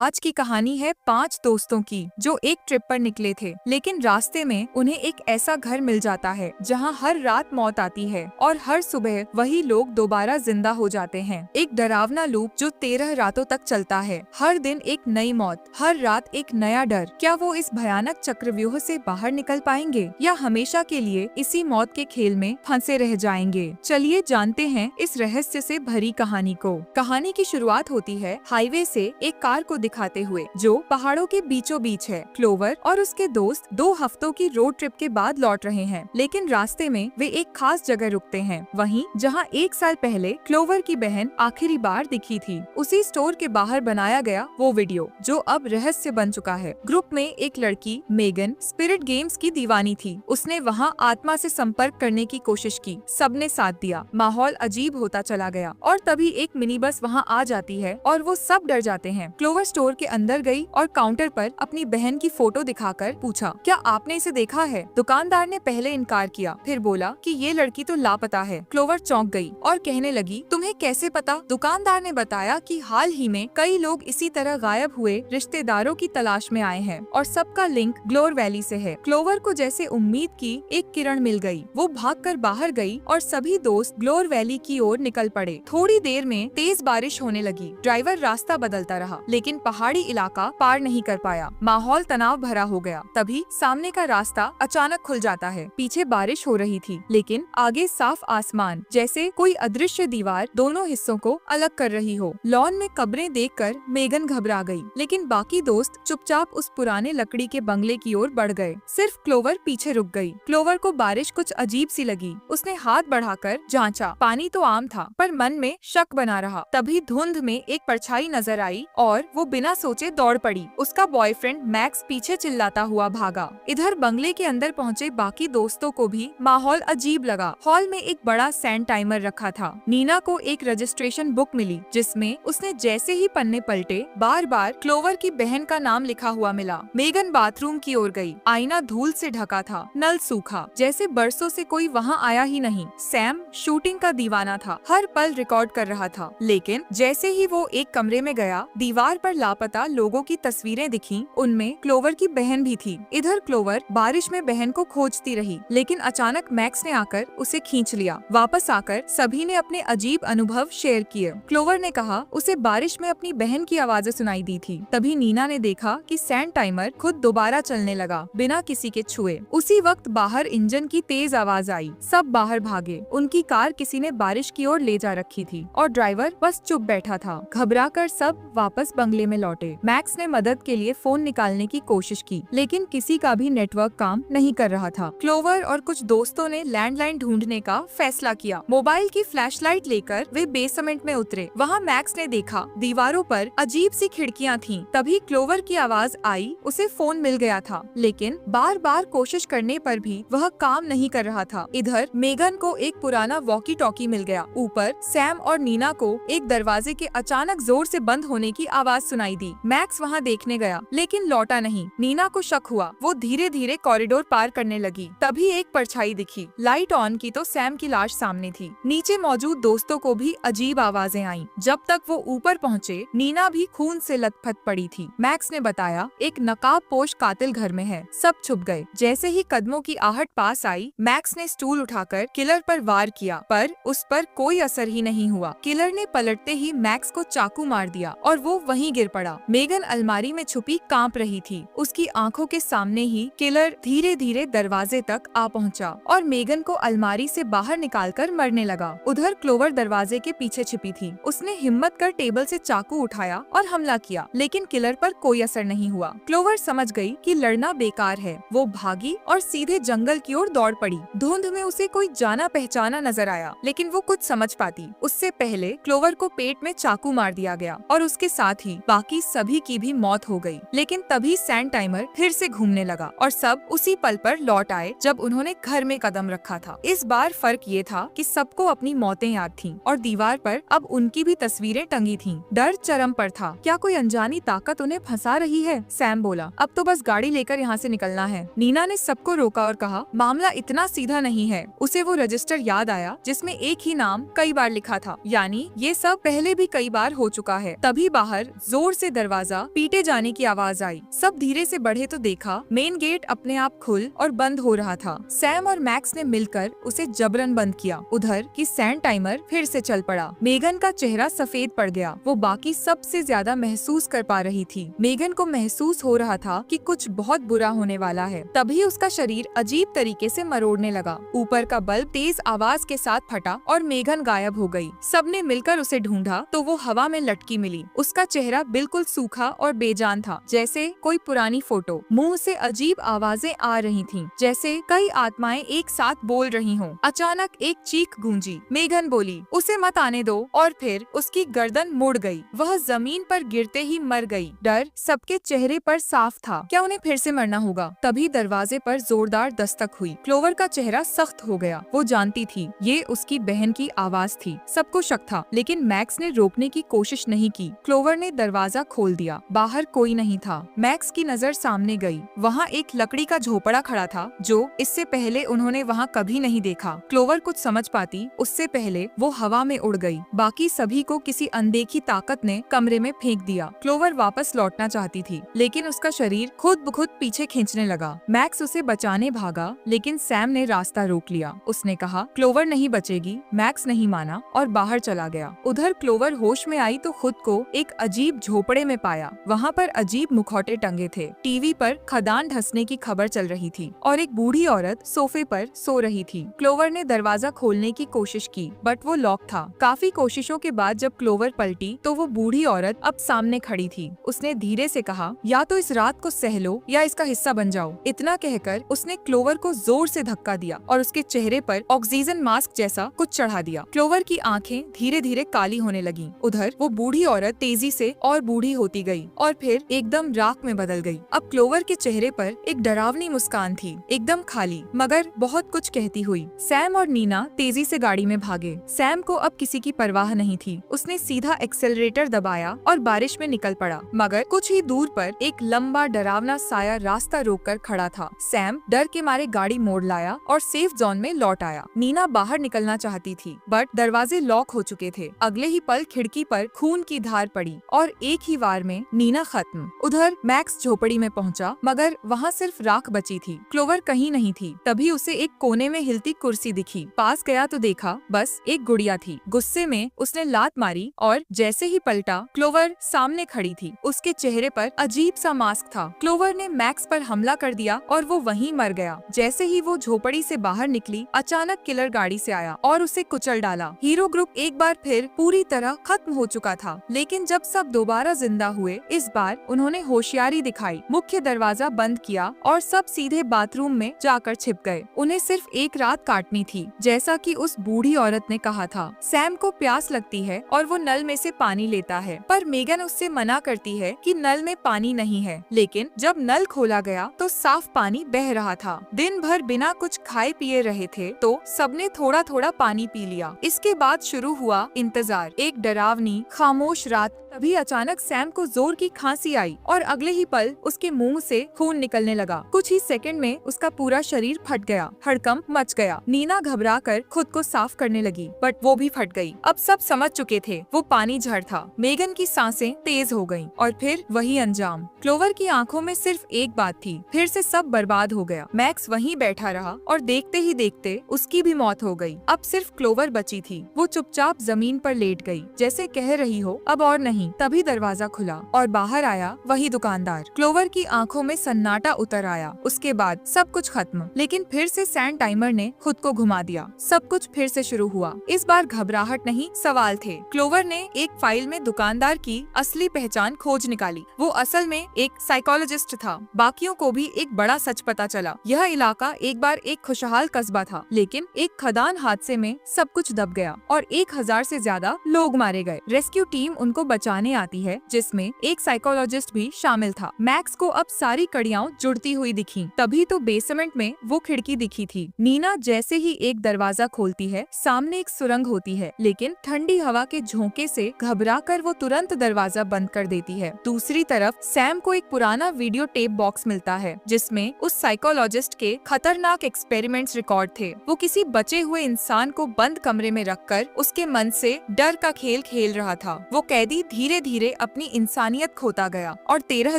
आज की कहानी है 5 दोस्तों की जो एक ट्रिप पर निकले थे, लेकिन रास्ते में उन्हें एक ऐसा घर मिल जाता है जहां हर रात मौत आती है और हर सुबह वही लोग दोबारा जिंदा हो जाते हैं। एक डरावना लूप जो 13 रातों तक चलता है। हर दिन एक नई मौत, हर रात एक नया डर। क्या वो इस भयानक चक्रव्यूह से बाहर निकल पाएंगे या हमेशा के लिए इसी मौत के खेल में फंसे रह जाएंगे? चलिए जानते हैं इस रहस्य से भरी कहानी को। कहानी की शुरुआत होती है हाईवे से एक कार को दिखाते हुए जो पहाड़ों के बीचों बीच है। क्लोवर और उसके दोस्त 2 हफ्तों की रोड ट्रिप के बाद लौट रहे हैं, लेकिन रास्ते में वे एक खास जगह रुकते हैं, वहीं जहां 1 साल पहले क्लोवर की बहन आखिरी बार दिखी थी। उसी स्टोर के बाहर बनाया गया वो वीडियो जो अब रहस्य बन चुका है। ग्रुप में एक लड़की मेगन स्पिरिट गेम्स की दीवानी थी। उसने वहाँ आत्मा से संपर्क करने की कोशिश की। सबने साथ दिया। माहौल अजीब होता चला गया और तभी एक मिनी बस वहाँ आ जाती है और वो सब डर जाते हैं। क्लोवर स्टोर के अंदर गई और काउंटर पर अपनी बहन की फोटो दिखाकर पूछा, क्या आपने इसे देखा है? दुकानदार ने पहले इनकार किया, फिर बोला कि ये लड़की तो लापता है। क्लोवर चौंक गई और कहने लगी, तुम्हें कैसे पता? दुकानदार ने बताया कि हाल ही में कई लोग इसी तरह गायब हुए रिश्तेदारों की तलाश में आए हैं और सबका लिंक ग्लोर वैली से है। क्लोवर को जैसे उम्मीद की एक किरण मिल गई। वो भागकर बाहर गई और सभी दोस्त ग्लोर वैली की ओर निकल पड़े। थोड़ी देर में तेज बारिश होने लगी। ड्राइवर रास्ता बदलता रहा, लेकिन पहाड़ी इलाका पार नहीं कर पाया। माहौल तनाव भरा हो गया। तभी सामने का रास्ता अचानक खुल जाता है। पीछे बारिश हो रही थी, लेकिन आगे साफ आसमान, जैसे कोई अदृश्य दीवार दोनों हिस्सों को अलग कर रही हो। लॉन में कब्रें देखकर मेगन घबरा गई, लेकिन बाकी दोस्त चुपचाप उस पुराने लकड़ी के बंगले की ओर बढ़ गए। सिर्फ क्लोवर पीछे रुक गई। क्लोवर को बारिश कुछ अजीब सी लगी। उसने हाथ बढ़ाकर जांचा। पानी तो आम था, पर मन में शक बना रहा। तभी धुंध में एक परछाई नजर आई और वो बिना सोचे दौड़ पड़ी। उसका बॉयफ्रेंड मैक्स पीछे चिल्लाता हुआ भागा। इधर बंगले के अंदर पहुंचे बाकी दोस्तों को भी माहौल अजीब लगा। हॉल में एक बड़ा सैंड टाइमर रखा था। नीना को एक रजिस्ट्रेशन बुक मिली, जिसमें उसने जैसे ही पन्ने पलटे बार बार क्लोवर की बहन का नाम लिखा हुआ मिला। मेगन बाथरूम की ओर गई। आईना धूल से ढका था, नल सूखा, जैसे बरसों से कोई वहाँ आया ही नहीं। सैम शूटिंग का दीवाना था, हर पल रिकॉर्ड कर रहा था, लेकिन जैसे ही वो एक कमरे में गया, दीवार पर लापता लोगों की तस्वीरें दिखीं। उनमें क्लोवर की बहन भी थी। इधर क्लोवर बारिश में बहन को खोजती रही, लेकिन अचानक मैक्स ने आकर उसे खींच लिया। वापस आकर सभी ने अपने अजीब अनुभव शेयर किए। क्लोवर ने कहा उसे बारिश में अपनी बहन की आवाजें सुनाई दी थी। तभी नीना ने देखा कि सैंड टाइमर खुद दोबारा चलने लगा, बिना किसी के छुए। उसी वक्त बाहर इंजन की तेज आवाज आई। सब बाहर भागे। उनकी कार किसी ने बारिश की ओर ले जा रखी थी और ड्राइवर बस चुप बैठा था। घबराकर सब वापस बंगले में लौटे। मैक्स ने मदद के लिए फोन निकालने की कोशिश की, लेकिन किसी का भी नेटवर्क काम नहीं कर रहा था। क्लोवर और कुछ दोस्तों ने लैंडलाइन ढूंढने का फैसला किया। मोबाइल की फ्लैशलाइट लेकर वे बेसमेंट में उतरे। वहाँ मैक्स ने देखा दीवारों पर अजीब सी खिड़कियाँ थीं। तभी क्लोवर की आवाज आई। उसे फोन मिल गया था, लेकिन बार बार कोशिश करने पर भी वह काम नहीं कर रहा था। इधर मेगन को एक पुराना वॉकी टॉकी मिल गया। ऊपर सैम और नीना को एक दरवाजे के अचानक जोर से बंद होने की आवाज सुनाई दी। मैक्स वहाँ देखने गया, लेकिन लौटा नहीं। नीना को शक हुआ। वो धीरे धीरे कॉरिडोर पार करने लगी। तभी एक परछाई दिखी। लाइट ऑन की तो सैम की लाश सामने थी। नीचे मौजूद दोस्तों को भी अजीब आवाजें आईं। जब तक वो ऊपर पहुँचे, नीना भी खून से लथपथ पड़ी थी। मैक्स ने बताया एक नकाबपोश कातिल घर में है। सब छुप गए। जैसे ही कदमों की आहट पास आई, मैक्स ने स्टूल उठाकर किलर पर वार किया, पर उस पर कोई असर ही नहीं हुआ। किलर ने पलटते ही मैक्स को चाकू मार दिया और वो वहीं गिर पड़ा। मेगन अलमारी में छुपी कांप रही थी। उसकी आंखों के सामने ही किलर धीरे धीरे दरवाजे तक आ पहुंचा और मेगन को अलमारी से बाहर निकालकर मरने लगा। उधर क्लोवर दरवाजे के पीछे छिपी थी। उसने हिम्मत कर टेबल से चाकू उठाया और हमला किया, लेकिन किलर पर कोई असर नहीं हुआ। क्लोवर समझ गई कि लड़ना बेकार है। वो भागी और सीधे जंगल की ओर दौड़ पड़ी। धुंध में उसे कोई जाना पहचाना नजर आया, लेकिन वो कुछ समझ पाती उससे पहले क्लोवर को पेट में चाकू मार दिया गया और उसके साथ ही बाकी सभी की भी मौत हो गई। लेकिन तभी सैंड टाइमर फिर से घूमने लगा और सब उसी पल पर लौट आए जब उन्होंने घर में कदम रखा था। इस बार फर्क ये था कि सबको अपनी मौतें याद थीं और दीवार पर अब उनकी भी तस्वीरें टंगी थीं। डर चरम पर था। क्या कोई अनजानी ताकत उन्हें फंसा रही है? सैम बोला, अब तो बस गाड़ी लेकर यहाँ से निकलना है। नीना ने सबको रोका और कहा, मामला इतना सीधा नहीं है। उसे वो रजिस्टर याद आया जिसमें एक ही नाम कई बार लिखा था, यानी ये सब पहले भी कई बार हो चुका है। तभी बाहर जोर जोर से दरवाजा पीटे जाने की आवाज आई। सब धीरे से बढ़े तो देखा मेन गेट अपने आप खुल और बंद हो रहा था। सैम और मैक्स ने मिलकर उसे जबरन बंद किया। उधर की सैंड टाइमर फिर से चल पड़ा। मेगन का चेहरा सफेद पड़ गया। वो बाकी सबसे ज्यादा महसूस कर पा रही थी। मेगन को महसूस हो रहा था कि कुछ बहुत बुरा होने वाला है। तभी उसका शरीर अजीब तरीके से मरोड़ने लगा। ऊपर का बल्ब तेज आवाज के साथ फटा और मेगन गायब हो गई। सबने मिलकर उसे ढूंढा तो वो हवा में लटकी मिली। उसका चेहरा बिल्कुल सूखा और बेजान था, जैसे कोई पुरानी फोटो। मुंह से अजीब आवाजें आ रही थीं, जैसे कई आत्माएं एक साथ बोल रही हों। अचानक एक चीख गूंजी। मेगन बोली, उसे मत आने दो, और फिर उसकी गर्दन मुड़ गई। वह जमीन पर गिरते ही मर गई। डर सबके चेहरे पर साफ था। क्या उन्हें फिर से मरना होगा? तभी दरवाजे पर जोरदार दस्तक हुई। क्लोवर का चेहरा सख्त हो गया। वो जानती थी ये उसकी बहन की आवाज थी। सबको शक था, लेकिन मैक्स ने रोकने की कोशिश नहीं की। क्लोवर ने दरवाजा खोल दिया। बाहर कोई नहीं था। मैक्स की नजर सामने गई। वहाँ एक लकड़ी का झोपड़ा खड़ा था, जो इससे पहले उन्होंने वहाँ कभी नहीं देखा। क्लोवर कुछ समझ पाती उससे पहले वो हवा में उड़ गई। बाकी सभी को किसी अनदेखी ताकत ने कमरे में फेंक दिया। क्लोवर वापस लौटना चाहती थी, लेकिन उसका शरीर खुद ब खुद पीछे खींचने लगा। मैक्स उसे बचाने भागा, लेकिन सैम ने रास्ता रोक लिया। उसने कहा, क्लोवर नहीं बचेगी। मैक्स नहीं माना और बाहर चला गया। उधर क्लोवर होश में आई तो खुद को एक अजीब झोपड़े में पाया। वहाँ पर अजीब मुखौटे टंगे थे। टीवी पर खदान धंसने की खबर चल रही थी और एक बूढ़ी औरत सोफे पर सो रही थी। क्लोवर ने दरवाजा खोलने की कोशिश की, बट वो लॉक था। काफी कोशिशों के बाद जब क्लोवर पलटी तो वो बूढ़ी औरत अब सामने खड़ी थी। उसने धीरे से कहा, या तो इस रात को सह लो या इसका हिस्सा बन जाओ। इतना कहकर उसने क्लोवर को जोर से धक्का दिया और उसके चेहरे पर ऑक्सीजन मास्क जैसा कुछ चढ़ा दिया। क्लोवर की आंखें धीरे धीरे काली होने लगीं। उधर वो बूढ़ी औरत तेजी से और बूढ़ी होती गई और फिर एकदम राख में बदल गई। अब क्लोवर के चेहरे पर एक डरावनी मुस्कान थी, एकदम खाली मगर बहुत कुछ कहती हुई। सैम और नीना तेजी से गाड़ी में भागे। सैम को अब किसी की परवाह नहीं थी। उसने सीधा एक्सेलरेटर दबाया और बारिश में निकल पड़ा, मगर कुछ ही दूर पर एक लंबा डरावना साया रास्ता रोककर खड़ा था। सैम डर के मारे गाड़ी मोड़ लाया और सेफ जोन में लौट आया। नीना बाहर निकलना चाहती थी, बट दरवाजे लॉक हो चुके थे। अगले ही पल खिड़की पर खून की धार पड़ी और एक ही वार में नीना खत्म। उधर मैक्स झोपड़ी में पहुंचा, मगर वहाँ सिर्फ राख बची थी। क्लोवर कहीं नहीं थी। तभी उसे एक कोने में हिलती कुर्सी दिखी। पास गया तो देखा बस एक गुड़िया थी। गुस्से में उसने लात मारी और जैसे ही पलटा, क्लोवर सामने खड़ी थी। उसके चेहरे पर अजीब सा मास्क था। क्लोवर ने मैक्स पर हमला कर दिया और वो वहीं मर गया। जैसे ही वो झोपड़ी से बाहर निकली, अचानक किलर गाड़ी से आया और उसे कुचल डाला। हीरो ग्रुप एक बार फिर पूरी तरह खत्म हो चुका था, लेकिन जब सब दोबारा जिंदा हुए, इस बार उन्होंने होशियारी दिखाई। मुख्य दरवाजा बंद किया और सब सीधे बाथरूम में जाकर छिप गए। उन्हें सिर्फ एक रात काटनी थी, जैसा कि उस बूढ़ी औरत ने कहा था। सैम को प्यास लगती है और वो नल में से पानी लेता है, पर मेगन उससे मना करती है कि नल में पानी नहीं है। लेकिन जब नल खोला गया तो साफ पानी बह रहा था। दिन भर बिना कुछ खाए पिए रहे थे, तो सबने थोड़ा थोड़ा पानी पी लिया। इसके बाद शुरू हुआ इंतजार, एक डरावनी खामोश रात। तभी अचानक सैम को जोर की खांसी आई और अगले ही पल उसके मुंह से खून निकलने लगा। कुछ ही सेकंड में उसका पूरा शरीर फट गया। हड़कंप मच गया। नीना घबराकर खुद को साफ करने लगी, बट वो भी फट गई। अब सब समझ चुके थे वो पानी झड़ था। मेगन की सांसें तेज हो गईं और फिर वही अंजाम। क्लोवर की आंखों में सिर्फ एक बात थी, फिर से सब बर्बाद हो गया। मैक्स वहीं बैठा रहा और देखते ही देखते उसकी भी मौत हो गई। अब सिर्फ क्लोवर बची थी। वो चुपचाप जमीन पर लेट गई, जैसे कह रही हो अब और नहीं। तभी दरवाजा खुला और बाहर आया वही दुकानदार। क्लोवर की आंखों में सन्नाटा उतर आया। उसके बाद सब कुछ खत्म, लेकिन फिर से सैंड टाइमर ने खुद को घुमा दिया। सब कुछ फिर से शुरू हुआ। इस बार घबराहट नहीं, सवाल थे। क्लोवर ने एक फाइल में दुकानदार की असली पहचान खोज निकाली। वो असल में एक साइकोलॉजिस्ट था। बाकियों को भी एक बड़ा सच पता चला। यह इलाका एक बार एक खुशहाल कस्बा था, लेकिन एक खदान हादसे में सब कुछ दब गया और 1000 से ज्यादा लोग मारे गए। रेस्क्यू टीम उनको बचाने आती है, जिसमें एक साइकोलॉजिस्ट भी शामिल था। मैक्स को अब सारी कड़ियां जुड़ती हुई दिखी। तभी तो बेसमेंट में वो खिड़की दिखी थी। नीना जैसे ही एक दरवाजा खोलती है, सामने एक सुरंग होती है, लेकिन ठंडी हवा के झोंके से घबराकर वो तुरंत दरवाजा बंद कर देती है। दूसरी तरफ सैम को एक पुराना वीडियो टेप बॉक्स मिलता है, जिसमें उस साइकोलॉजिस्ट के खतरनाक एक्सपेरिमेंट्स रिकॉर्ड थे। वो किसी बचे हुए इंसान को बंद कमरे में रखकर उसके मन से डर का खेल खेल रहा था। वो कैदी धीरे धीरे अपनी इंसानियत खोता गया और 13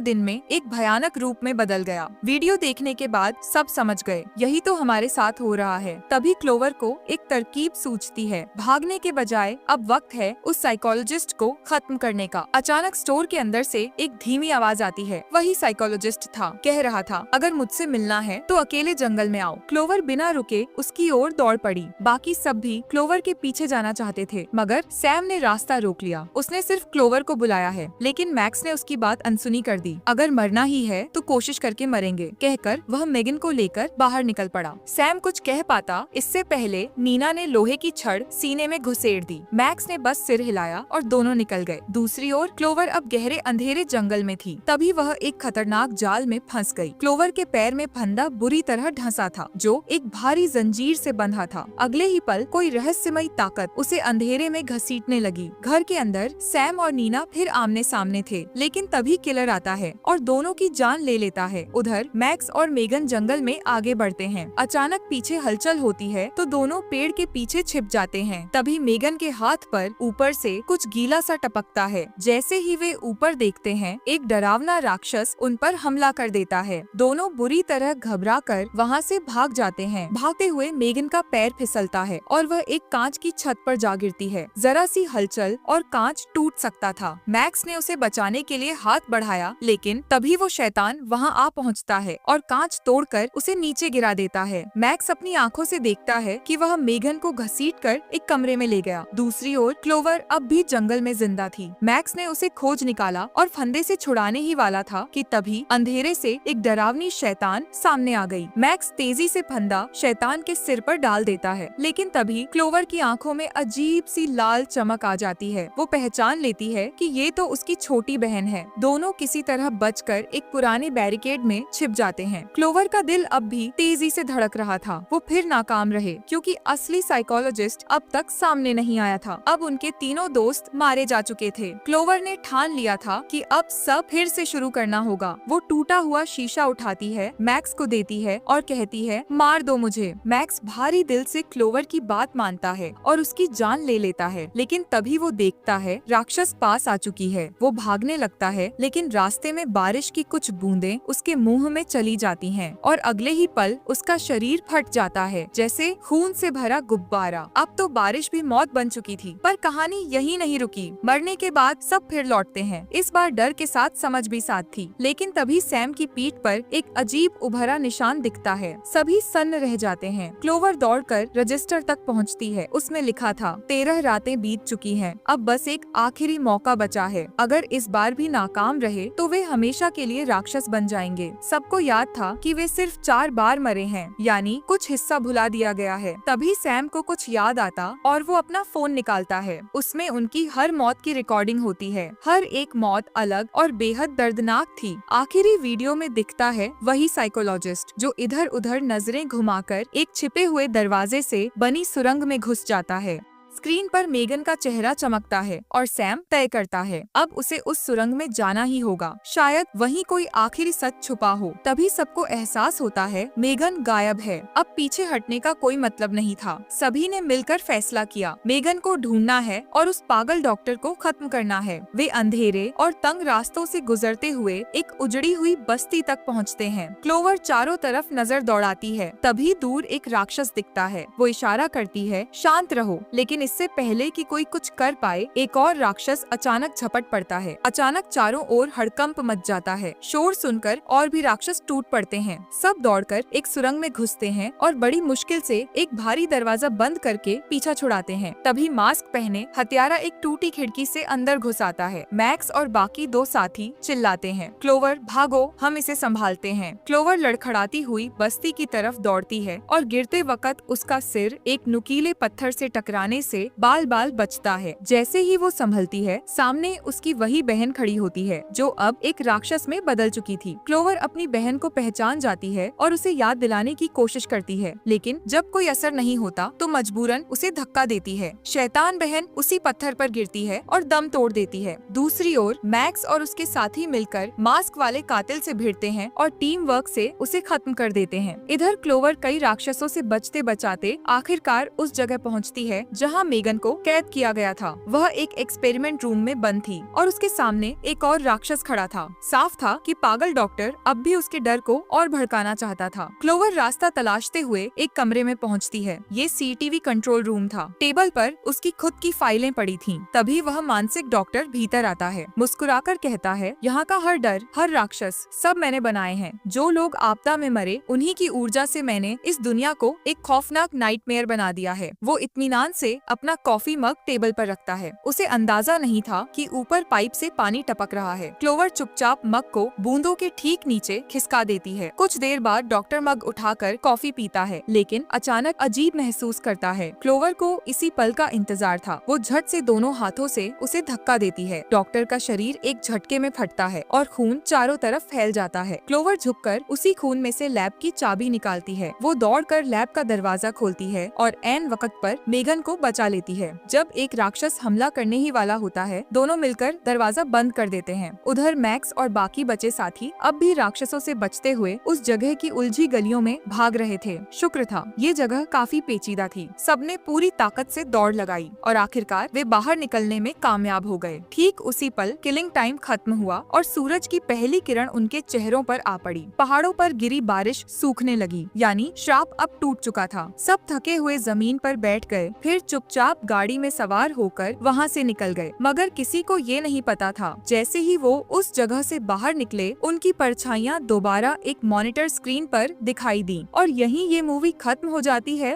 दिन में एक भयानक रूप में बदल गया। वीडियो देखने के बाद सब समझ गए, यही तो हमारे साथ हो रहा है। तभी क्लोवर को एक तरकीब सूझती है। भागने के बजाय अब वक्त है उस साइकोलॉजिस्ट को खत्म करने का। अचानक स्टोर के अंदर से एक धीमी आवाज आती है। वही साइकोलॉजिस्ट था। कह रहा था, अगर मुझसे मिलना है तो अकेले जंगल में आओ। क्लोवर बिना रुके उसकी ओर दौड़ पड़ी। बाकी सब भी क्लोवर के पीछे जाना चाहते थे, मगर सैम ने रास्ता रोक लिया। उसने सिर्फ क्लोवर को बुलाया है, लेकिन मैक्स ने उसकी बात अनसुनी कर दी। अगर मरना ही है तो कोशिश करके मरेंगे, कहकर वह मेगन को लेकर बाहर निकल पड़ा। सैम कुछ कह पाता इससे पहले नीना ने लोहे की छड़ सीने में घुसेड़ दी। मैक्स ने बस सिर हिलाया और दोनों निकल गए। दूसरी ओर क्लोवर अब गहरे अंधेरे जंगल में थी। तभी वह एक खतरनाक जाल में फंस गई। क्लोवर के पैर में फंदा बुरी तरह ढंसा था, जो एक भारी जंजीर से बंधा था। अगले ही पल कोई रहस्यमयी ताकत उसे अंधेरे में घसीटने लगी। घर के अंदर सैम और नीना फिर आमने सामने थे, लेकिन तभी किलर आता है और दोनों की जान ले लेता है। उधर मैक्स और मेगन जंगल में आगे बढ़ते हैं। अचानक पीछे हलचल होती है तो दोनों पेड़ के पीछे छिप जाते हैं। तभी मेगन के हाथ पर ऊपर से कुछ गीला सा टपकता है। जैसे ही वे ऊपर देखते हैं, एक डरावना राक्षस उन पर हमला कर देता है। दोनों बुरी तरह घबरा कर वहाँ से भाग जाते हैं। भागते हुए मेगन का पैर फिसलता है और वह एक कांच की छत पर जा गिरती है। जरा सी हलचल और कांच टूट सकता था। मैक्स ने उसे बचाने के लिए हाथ बढ़ाया, लेकिन तभी वो शैतान वहाँ आ पहुँचता है और कांच तोड़कर उसे नीचे गिरा देता है। मैक्स अपनी आंखों से देखता है कि वह मेगन को घसीटकर एक कमरे में ले गया। दूसरी ओर क्लोवर अब भी जंगल में जिंदा थी। मैक्स ने उसे खोज निकाला और फंदे से छुड़ाने ही वाला था कि तभी अंधेरे से एक डरावनी शैतान सामने आ गई। मैक्स तेजी से फंदा शैतान के सिर पर डाल देता है, लेकिन तभी क्लोवर की आंखों में अजीब सी लाल चमक आ जाती है। वो पहचान लेती है कि ये तो उसकी छोटी बहन है। दोनों किसी तरह बचकर एक पुराने बैरिकेड में छिप जाते हैं। क्लोवर का दिल अब भी तेजी से धड़क रहा था। वो फिर नाकाम रहे, क्योंकि असली साइकोलॉजिस्ट अब तक सामने नहीं आया था। अब उनके तीनों दोस्त मारे जा चुके थे। क्लोवर ने ठान लिया था कि अब सब फिर से शुरू करना होगा। वो टूटा हुआ शीशा उठाती है, मैक्स को देती है और कहती है, मार दो मुझे। मैक्स भारी दिल से क्लोवर की बात मानता है और उसकी जान ले लेता है, लेकिन तभी वो देखता है राक्षस पास आ चुकी है। वो भागने लगता है, लेकिन रास्ते में बारिश की कुछ बूंदें उसके मुंह में चली जाती हैं और अगले ही पल उसका शरीर फट जाता है, जैसे खून से भरा गुब्बारा। अब तो बारिश भी मौत बन चुकी थी। पर कहानी यही नहीं रुकी। मरने के बाद सब फिर लौटते हैं। इस बार डर के साथ समझ भी साथ थी, लेकिन तभी सैम की पीठ पर एक अजीब उभरा निशान दिखता है। सभी सन्न रह जाते हैं। क्लोवर दौड़कर रजिस्टर तक पहुंचती है। उसमें लिखा था, 13 रातें बीत चुकी हैं, अब बस एक आखिरी मौका बचा है। अगर इस बार भी नाकाम रहे तो वे हमेशा के लिए राक्षस बन जाएंगे। सबको याद था कि वे सिर्फ 4 बार मरे हैं, यानी कुछ हिस्सा भुला दिया गया है। तभी सैम को कुछ याद आता और वो अपना फोन निकालता है। उसमें उनकी हर मौत की रिकॉर्डिंग होती है। हर एक मौत अलग और बेहद दर्दनाक थी। आखिरी वीडियो में दिखता है वही साइकोलॉजिस्ट, जो इधर उधर नजरें घुमाकर एक छिपे हुए दरवाजे से बनी सुरंग में घुस जाता है। स्क्रीन पर मेगन का चेहरा चमकता है और सैम तय करता है अब उसे उस सुरंग में जाना ही होगा। शायद वहीं कोई आखिरी सच छुपा हो। तभी सबको एहसास होता है मेगन गायब है। अब पीछे हटने का कोई मतलब नहीं था। सभी ने मिलकर फैसला किया, मेगन को ढूंढना है और उस पागल डॉक्टर को खत्म करना है। वे अंधेरे और तंग रास्तों से गुजरते हुए एक उजड़ी हुई बस्ती तक पहुँचते हैं। क्लोवर चारों तरफ नजर दौड़ाती है। तभी दूर एक राक्षस दिखता है। वो इशारा करती है, शांत रहो, लेकिन इससे पहले कि कोई कुछ कर पाए, एक और राक्षस अचानक झपट पड़ता है। अचानक चारों ओर हड़कंप मच जाता है। शोर सुनकर और भी राक्षस टूट पड़ते हैं। सब दौड़कर एक सुरंग में घुसते हैं और बड़ी मुश्किल से एक भारी दरवाजा बंद करके पीछा छुड़ाते हैं। तभी मास्क पहने हत्यारा एक टूटी खिड़की से अंदर घुस आता है। मैक्स और बाकी 2 साथी चिल्लाते हैं, क्लोवर भागो, हम इसे संभालते हैं। क्लोवर लड़खड़ाती हुई बस्ती की तरफ दौड़ती है और गिरते वक्त उसका सिर एक नुकीले पत्थर से टकराने से बाल बाल बचता है। जैसे ही वो संभलती है, सामने उसकी वही बहन खड़ी होती है जो अब एक राक्षस में बदल चुकी थी। क्लोवर अपनी बहन को पहचान जाती है और उसे याद दिलाने की कोशिश करती है, लेकिन जब कोई असर नहीं होता तो मजबूरन उसे धक्का देती है। शैतान बहन उसी पत्थर पर गिरती है और दम तोड़ देती है। दूसरी ओर मैक्स और उसके साथी मिलकर मास्क वाले कातिल से भिड़ते हैं और टीम वर्क से उसे खत्म कर देते हैं। इधर क्लोवर कई राक्षसों से बचते बचाते आखिरकार उस जगह पहुंचती है जहां मेगन को कैद किया गया था। वह एक एक्सपेरिमेंट रूम में बंद थी और उसके सामने एक और राक्षस खड़ा था। साफ था कि पागल डॉक्टर अब भी उसके डर को और भड़काना चाहता था। क्लोवर रास्ता तलाशते हुए एक कमरे में पहुंचती है। ये सीसीटीवी कंट्रोल रूम था। टेबल पर उसकी खुद की फाइलें पड़ी थीं। तभी वह मानसिक डॉक्टर भीतर आता है। मुस्कुराकर कहता है, यहाँ का हर डर, हर राक्षस, सब मैंने बनाए हैं। जो लोग आपदा में मरे, उन्हीं की ऊर्जा से मैंने इस दुनिया को एक खौफनाक नाइटमेयर बना दिया है। वो इत्मीनान से अपना कॉफी मग टेबल पर रखता है। उसे अंदाजा नहीं था कि ऊपर पाइप से पानी टपक रहा है। क्लोवर चुपचाप मग को बूंदों के ठीक नीचे खिसका देती है। कुछ देर बाद डॉक्टर मग उठाकर कॉफी पीता है, लेकिन अचानक अजीब महसूस करता है। क्लोवर को इसी पल का इंतजार था। वो झट से दोनों हाथों से उसे धक्का देती है। डॉक्टर का शरीर एक झटके में फटता है और खून चारों तरफ फैल जाता है। क्लोवर झुककर उसी खून में से लैब की चाबी निकालती है। वो दौड़कर लैब का दरवाजा खोलती है और ऐन वक्त पर मेगन को बचा लेती है। जब एक राक्षस हमला करने ही वाला होता है, दोनों मिलकर दरवाजा बंद कर देते हैं। उधर मैक्स और बाकी बचे साथी अब भी राक्षसों से बचते हुए उस जगह की उलझी गलियों में भाग रहे थे। शुक्र था ये जगह काफी पेचीदा थी। सबने पूरी ताकत से दौड़ लगाई और आखिरकार वे बाहर निकलने में कामयाब हो गए। ठीक उसी पल किलिंग टाइम खत्म हुआ और सूरज की पहली किरण उनके चेहरों पर आ पड़ी। पहाड़ों पर गिरी बारिश सूखने लगी, यानी श्राप अब टूट चुका था। सब थके हुए जमीन पर बैठ गए, फिर चुपचाप गाड़ी में सवार होकर वहाँ से निकल गए। मगर किसी को ये नहीं पता था, जैसे ही वो उस जगह से बाहर निकले, उनकी परछाइयाँ दोबारा एक मॉनिटर स्क्रीन पर दिखाई दी। और यहीं ये मूवी खत्म हो जाती है।